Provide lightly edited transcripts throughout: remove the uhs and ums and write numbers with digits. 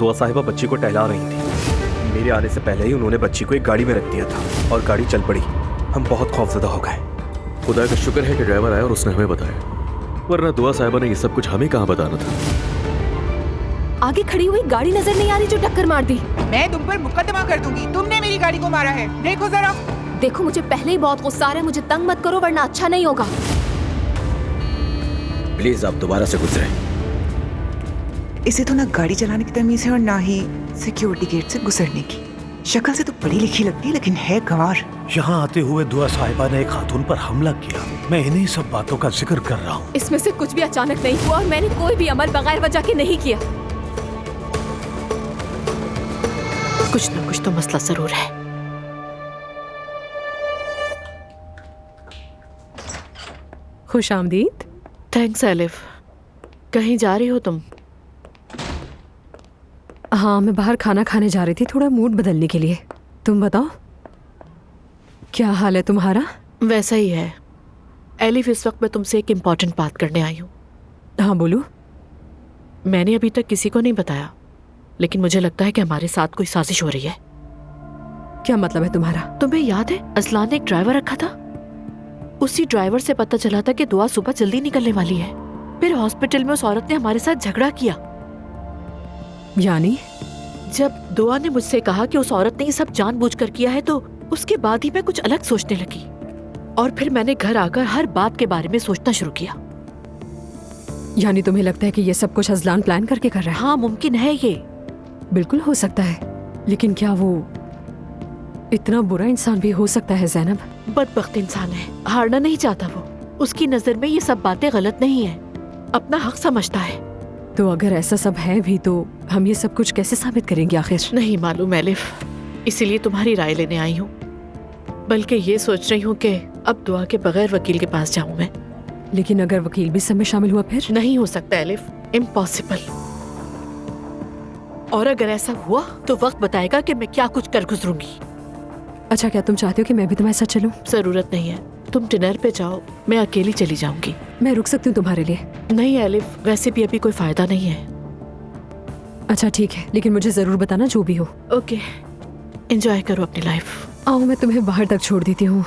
दुआ साहिबा बच्ची को टहला रही थी। मेरे आने से पहले ही उन्होंने बच्ची को एक गाड़ी में रख दिया था और गाड़ी चल पड़ी। हम बहुत खौफजदा हो गए। खुदा का शुक्र है कि ड्राइवर आया और उसने हमें बताया, वरना दुआ साहिबा ने ये सब कुछ हमें कहाँ बताना था। आगे खड़ी हुई गाड़ी नजर नहीं आ रही जो टक्कर मार दी। मैं तुम पर मुकदमा कर दूंगी, तुमने मेरी गाड़ी को मारा है। देखो जरा। देखो मुझे पहले ही बहुत गुस्सा आ रहा है, मुझे तंग मत करो वरना अच्छा नहीं होगा। प्लीज आप दोबारा से गुजरे। इसे तो ना गाड़ी चलाने की तमीज है और ना ही सिक्योरिटी गेट से गुजरने की। शक्ल से तो पढ़ी लिखी लगती है लेकिन है गंवार। यहाँ आते हुए दुआ साहिबा ने एक खातून पर हमला किया। मैं इन्हीं सब बातों का जिक्र कर रहा हूँ। इसमें से कुछ भी अचानक नहीं हुआ और मैंने कोई भी अमल बगैर वजह के नहीं किया। कुछ न कुछ तो मसला जरूर है। खुश आमदीद। Thanks elif. कहीं जा रही हो तुम? हाँ, मैं बाहर खाना खाने जा रही थी, थोड़ा मूड बदलने के लिए। तुम बताओ क्या हाल है तुम्हारा? वैसा ही है एलिफ। इस वक्त मैं तुमसे एक इम्पोर्टेंट बात करने आई हूँ। हाँ बोलो। मैंने अभी तक किसी को नहीं बताया, लेकिन मुझे लगता है कि हमारे साथ कोई साजिश हो रही है। क्या मतलब है तुम्हारा? तुम्हें याद है असलान ने एक ड्राइवर रखा था? उसी ड्राइवर से पता चला था कि दुआ सुबह जल्दी निकलने वाली है। फिर हॉस्पिटल में उस औरत ने हमारे साथ झगड़ा किया। यानी? जब दुआ ने मुझसे कहा कि उस औरत ने ये सब जानबूझकर किया है तो उसके बाद ही मैं कुछ अलग सोचने लगी। और फिर मैंने घर आकर हर बात के बारे में सोचना शुरू किया। यानी तुम्हें लगता है कि ये सब कुछ अजलान प्लान करके कर रहा है? हाँ, मुमकिन है ये। बिल्कुल हो सकता है, लेकिन क्या वो इतना बुरा इंसान भी हो सकता है ज़ैनब? बदबख्त इंसान है, हारना नहीं चाहता वो। उसकी नजर में ये सब बातें गलत नहीं है, अपना हक समझता है। तो अगर ऐसा सब है भी तो हम ये सब कुछ कैसे साबित करेंगे आखिर? नहीं मालूम एलिफ, इसीलिए तुम्हारी राय लेने आई हूँ। बल्कि ये सोच रही हूँ कि अब दुआ के बगैर वकील के पास जाऊँ मैं। लेकिन अगर वकील भी सब में शामिल हुआ फिर? नहीं हो सकता एलिफ, इम्पॉसिबल। और अगर ऐसा हुआ तो वक्त बताएगा कि मैं क्या कुछ कर गुजरूंगी। अच्छा, क्या तुम चाहते हो कि मैं भी तुम्हारे साथ चलूं? जरूरत नहीं है, तुम डिनर पे जाओ, मैं अकेली चली जाऊंगी। मैं रुक सकती हूँ तुम्हारे लिए? नहीं एलिफ, वैसे भी अभी कोई फायदा नहीं है। अच्छा ठीक है, लेकिन मुझे जरूर बताना जो भी हो। ओके, एंजॉय करो अपनी लाइफ। आओ, मैं तुम्हें बाहर तक छोड़ देती हूँ।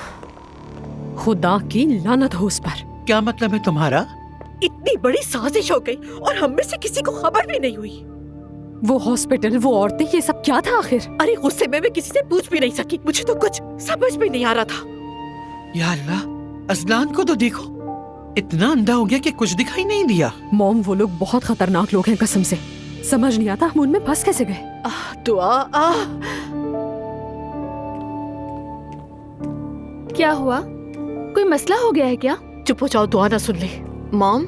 खुदा की लानत हो उस पर। क्या मतलब है तुम्हारा? इतनी बड़ी साजिश हो गई और हम में से किसी को खबर भी नहीं हुई। वो हॉस्पिटल, वो औरतें, ये सब क्या था आखिर? अरे गुस्से में मैं किसी से पूछ भी नहीं सकी, मुझे तो कुछ समझ भी नहीं आ रहा था। या अल्लाह, अजलान को तो देखो, इतना अंधा हो गया कि कुछ दिखाई नहीं दिया। मॉम, वो लोग बहुत खतरनाक लोग हैं कसम से। समझ नहीं आता हम उनमें फंस कैसे गए। दुआ क्या हुआ? कोई मसला हो गया है क्या? चुप हो जाओ, दुआ ना सुन ले। मॉम,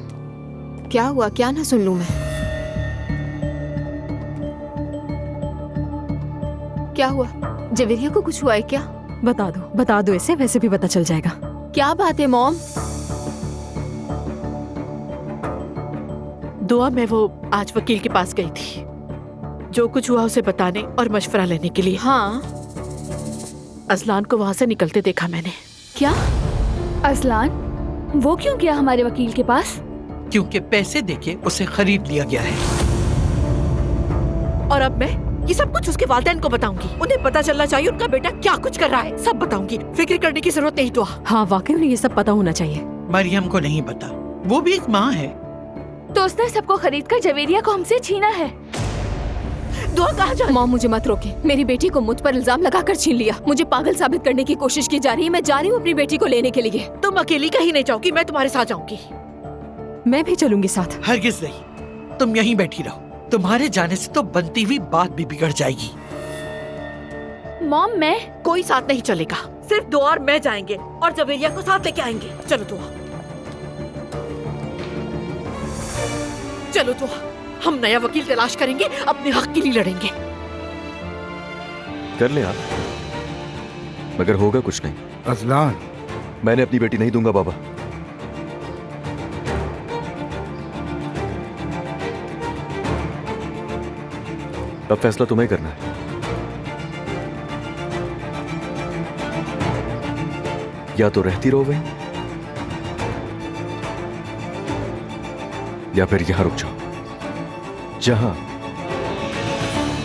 क्या हुआ? क्या ना सुन लूं मैं? क्या हुआ? जवेरिया को कुछ हुआ है क्या? बता दो इसे, वैसे भी पता चल जाएगा। क्या बात है मॉम? दुआ, मैं वो आज वकील के पास गई थी, जो कुछ हुआ उसे बताने और मशवरा लेने के लिए। हाँ, अजलान को वहाँ से निकलते देखा मैंने। क्या? अजलान? वो क्यों गया हमारे वकील के पास? क्योंकि पैसे देके उसे खरीद लिया गया है। और अब मैं ये सब कुछ उसके वालिदैन को बताऊंगी। उन्हें पता चलना चाहिए उनका बेटा क्या कुछ कर रहा है, सब बताऊंगी। फिक्र करने की जरूरत नहीं। दुआ, हाँ वाकई उन्हें ये सब पता होना चाहिए। मरियम को नहीं पता, वो भी एक माँ है। तो उसने सबको खरीद कर जवेरिया को हमसे छीना है। दुआ कहाँ जा? मॉम, मुझे मत रोके। मेरी बेटी को मुझ पर इल्जाम लगाकर छीन लिया। मुझे पागल साबित करने की कोशिश की जा रही है। मैं जा रही हूँ अपनी बेटी को लेने के लिए। तुम अकेली कहीं नहीं जाओगी, मैं तुम्हारे साथ जाऊंगी। मैं भी चलूंगी साथ। हरगिज नहीं, तुम यहीं बैठी रहो। तुम्हारे जाने से तो बनती हुई बात भी बिगड़ जाएगी। मॉम, मैं कोई साथ नहीं चलेगा, सिर्फ दुआ और मैं जाएंगे और जवेरिया को साथ लेके आएंगे। चलो दुआ, चलो दुआ, हम नया वकील तलाश करेंगे, अपने हक के लिए लड़ेंगे। कर ले आप, मगर होगा कुछ नहीं। अजलान, मैंने अपनी बेटी नहीं दूंगा बाबा। अब फैसला तुम्हें करना है। या तो रहती रहो वहीं, या फिर यहां रुक जाओ, जहां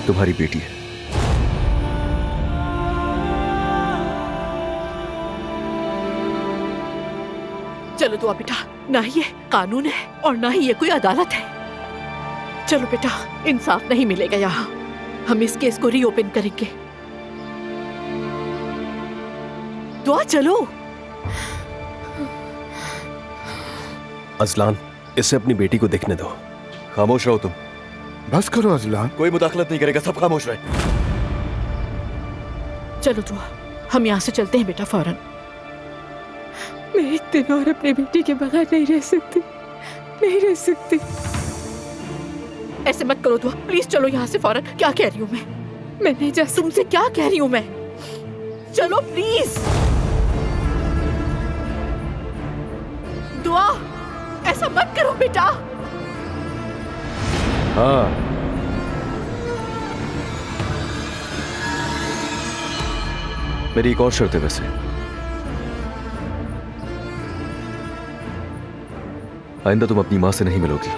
तुम्हारी बेटी है। चलो दुआ बेटा, ना ही ये कानून है और ना ही ये कोई अदालत है। चलो बेटा, इंसाफ नहीं मिलेगा यहाँ। हम इस केस को रीओपन करेंगे। दुआ चलो। अजलान, इसे अपनी बेटी को देखने दो। खामोश रहो तुम। बस करो अजलान। कोई मुदाखलत नहीं करेगा, सब खामोश रहे। चलो दुआ, हम यहाँ से चलते हैं बेटा फौरन। मैं एक दिन और अपनी बेटी के बगैर नहीं रह सकती, नहीं रह सकती। ऐसे मत करो दुआ, प्लीज चलो यहाँ से फौरन। क्या कह रही हूँ मैं नहीं जा। तुमसे क्या कह रही हूँ मैं? चलो प्लीज। दुआ, ऐसा मत करो बेटा। हाँ, मेरी एक और शर्त है वैसे। आइंदा तुम अपनी माँ से नहीं मिलोगी।